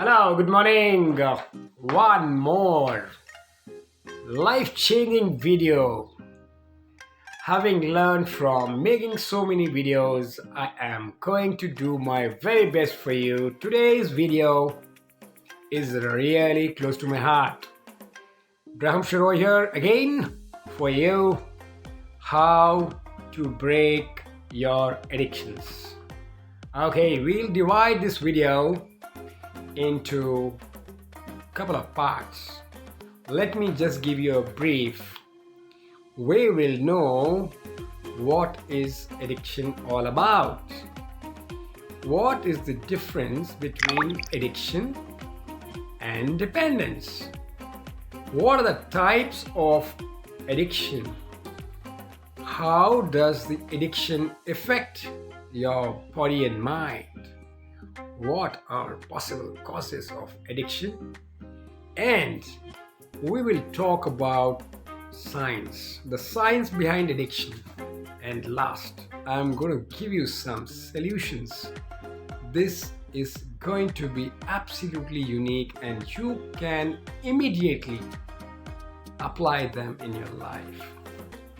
Hello, good morning. One more life changing video. Having learned from making so many videos, I am going to do my very best for you. Today's video is really close to my heart. Graham Shiro here again for you. How to break your addictions. Okay, we'll divide this video into a couple of parts. Let me just give you a brief. We will know what is addiction all about. What is the difference between addiction and dependence? What are the types of addiction? How does the addiction affect your body and mind? What are possible causes of addiction? And we will talk about science, the science behind addiction. And last, I'm going to give you some solutions. This is going to be absolutely unique and you can immediately apply them in your life.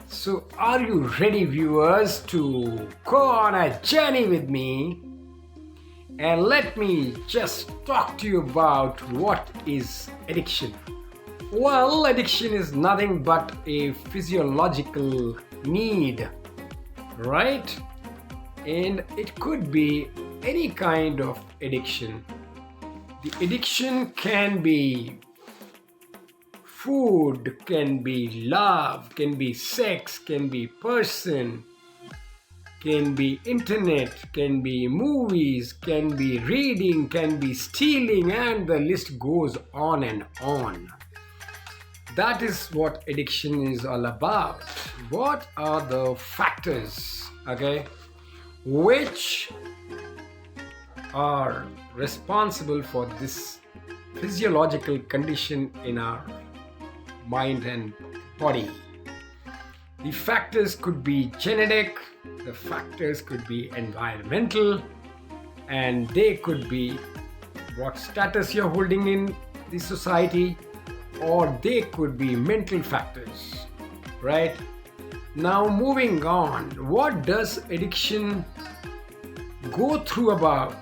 So, are you ready, viewers, to go on a journey with me? And let me just talk to you about what is addiction. Well, addiction is nothing but a physiological need, right? And it could be any kind of addiction. The addiction can be food, can be love, can be sex, can be person, can be internet, can be movies, can be reading, can be stealing, and the list goes on and on. That is what addiction is all about. What are the factors, okay, which are responsible for this physiological condition in our mind and body? The factors could be genetic, the factors could be environmental, and they could be what status you're holding in the society, or they could be mental factors, right? Now, moving on, what does addiction go through about?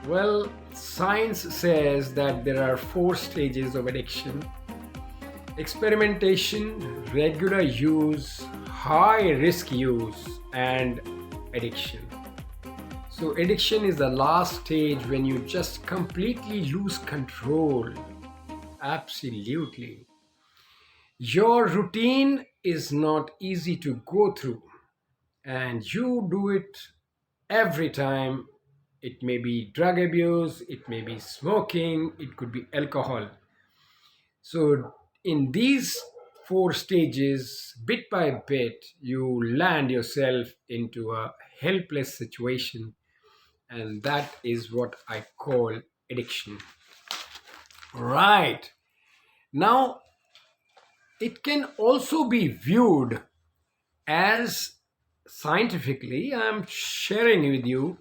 Well, science says that there are 4 stages of addiction: experimentation, regular use, high risk use, and addiction. So, addiction is the last stage when you just completely lose control. Absolutely. Your routine is not easy to go through, and you do it every time. It may be drug abuse, it may be smoking, it could be alcohol. So, in these 4 stages, bit by bit, you land yourself into a helpless situation, and that is what I call addiction. Right. Now, it can also be viewed as scientifically. I'm sharing with you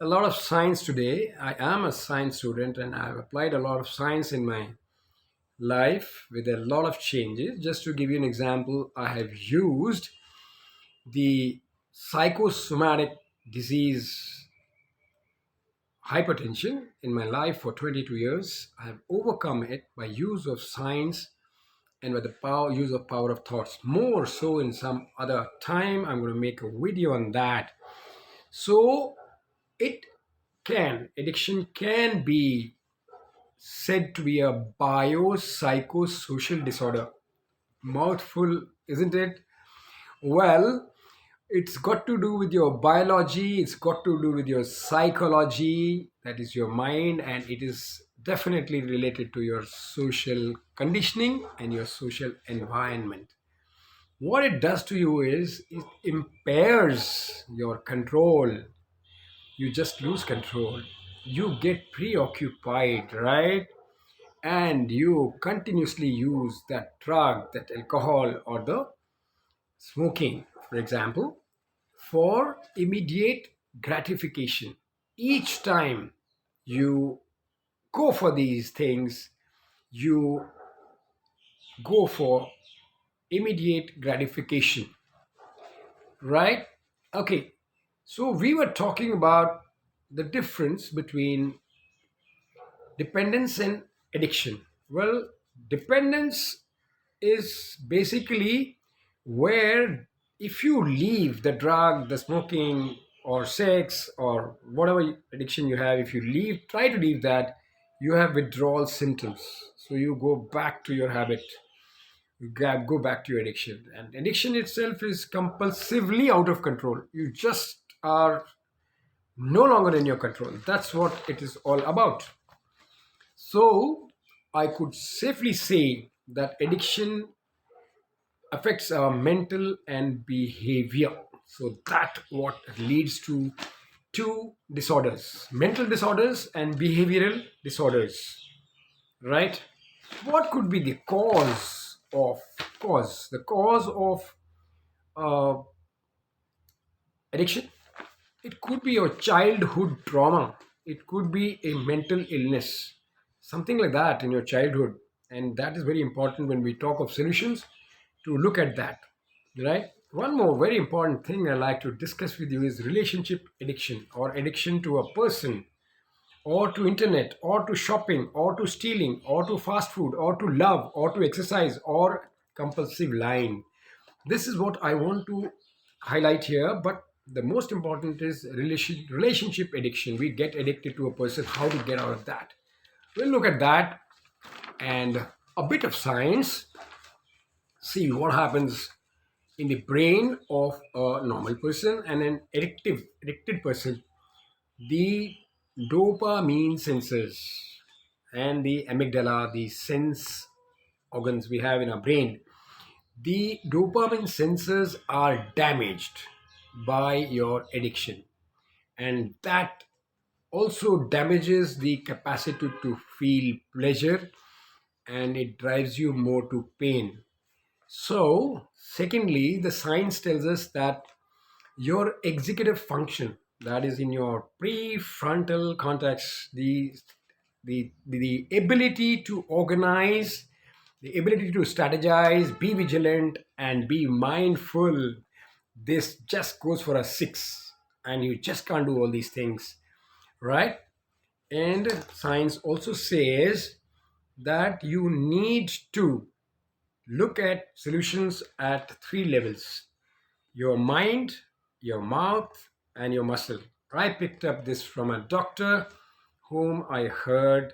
a lot of science today. I am a science student and I've applied a lot of science in my life with a lot of changes. Just to give you an example, I have used the psychosomatic disease hypertension in my life for 22 years. I have overcome it by use of science and with the use of power of thoughts. More so in some other time, I'm going to make a video on that. So addiction can be said to be a biopsychosocial disorder. Mouthful, isn't it? Well, it's got to do with your biology, it's got to do with your psychology, that is your mind, and it is definitely related to your social conditioning and your social environment. What it does to you is it impairs your control. You just lose control. You get preoccupied, right? And you continuously use that drug, that alcohol, or the smoking, for example, for immediate gratification. Each time you go for these things, you go for immediate gratification, right? Okay, so we were talking about the difference between dependence and addiction. Well, dependence is basically where if you leave the drug, the smoking, or sex, or whatever addiction you have, if you leave, try to leave that, you have withdrawal symptoms. So you go back to your habit, you go back to your addiction. And addiction itself is compulsively out of control. You just are no longer in your control. That's what it is all about. So I could safely say that addiction affects our mental and behavior. So that what leads to two disorders: mental disorders and behavioral disorders, right? What could be the cause of uh, addiction? It could be your childhood trauma. It could be a mental illness, something like that in your childhood. And that is very important when we talk of solutions to look at that, right? One more very important thing I like to discuss with you is relationship addiction, or addiction to a person, or to internet, or to shopping, or to stealing, or to fast food, or to love, or to exercise, or compulsive lying. This is what I want to highlight here. But the most important is relationship addiction. We get addicted to a person. How to get out of that? We'll look at that and a bit of science. See what happens in the brain of a normal person and an addicted person. The dopamine sensors and the amygdala, the sense organs we have in our brain, the dopamine sensors are damaged by your addiction, and that also damages the capacity to feel pleasure, and it drives you more to pain. So secondly, the science tells us that your executive function, that is in your prefrontal cortex, the ability to organize, the ability to strategize, be vigilant, and be mindful, this just goes for a 6, and you just can't do all these things, right? And science also says that you need to look at solutions at 3 levels: your mind, your mouth, and your muscle. I picked up this from a doctor whom I heard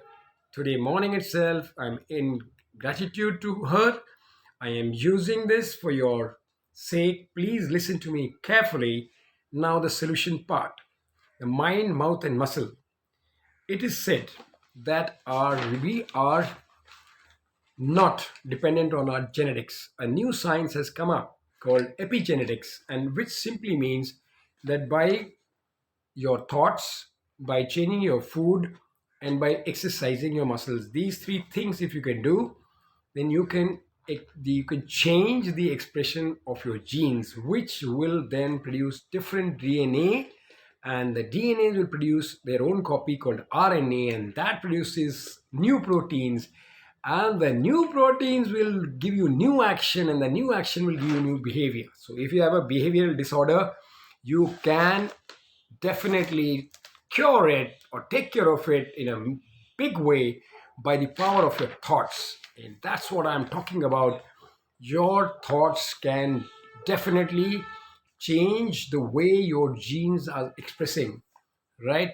today morning itself. I'm in gratitude to her. I am using this for your sake. Please listen to me carefully. Now, the solution part: the mind, mouth, and muscle. It is said that we are not dependent on our genetics. A new science has come up called epigenetics, and which simply means that by your thoughts, by changing your food, and by exercising your muscles, these 3 things, if you can do, then you can change the expression of your genes, which will then produce different DNA, and the DNA will produce their own copy called RNA, and that produces new proteins, and the new proteins will give you new action, and the new action will give you new behavior. So if you have a behavioral disorder, you can definitely cure it or take care of it in a big way by the power of your thoughts. And that's what I'm talking about. Your thoughts can definitely change the way your genes are expressing, right?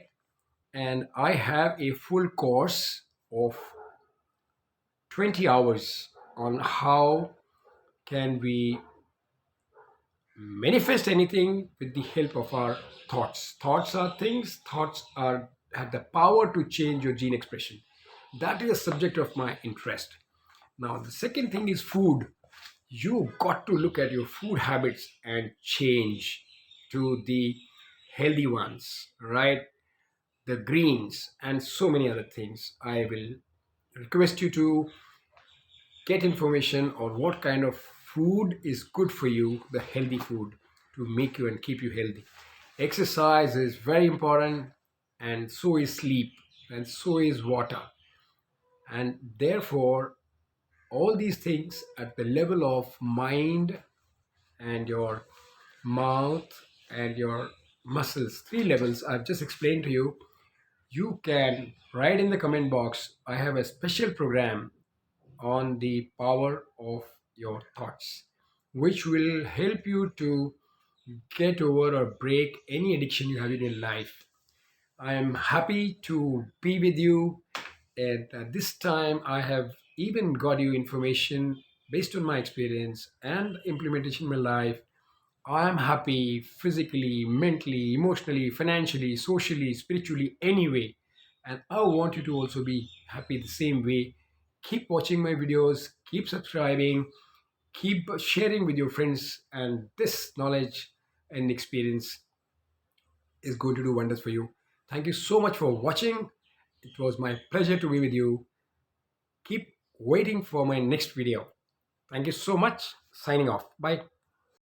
And I have a full course of 20 hours on how can we manifest anything with the help of our thoughts. Thoughts are things. Thoughts are have the power to change your gene expression. That is a subject of my interest. Now, the second thing is food. You got to look at your food habits and change to the healthy ones, right? The greens and so many other things. I will request you to get information on what kind of food is good for you, the healthy food, to make you and keep you healthy. Exercise is very important, and so is sleep, and so is water. And therefore, all these things at the level of mind and your mouth and your muscles, three levels I've just explained to you. You can write in the comment box. I have a special program on the power of your thoughts, which will help you to get over or break any addiction you have in your life. I am happy to be with you, and this time I have even got you information based on my experience and implementation in my life. I am happy physically, mentally, emotionally, financially, socially, spiritually, anyway. And I want you to also be happy the same way. Keep watching my videos, keep subscribing, keep sharing with your friends, and this knowledge and experience is going to do wonders for you. Thank you so much for watching. It was my pleasure to be with you. Keep waiting for my next video. Thank you so much. Signing off. Bye.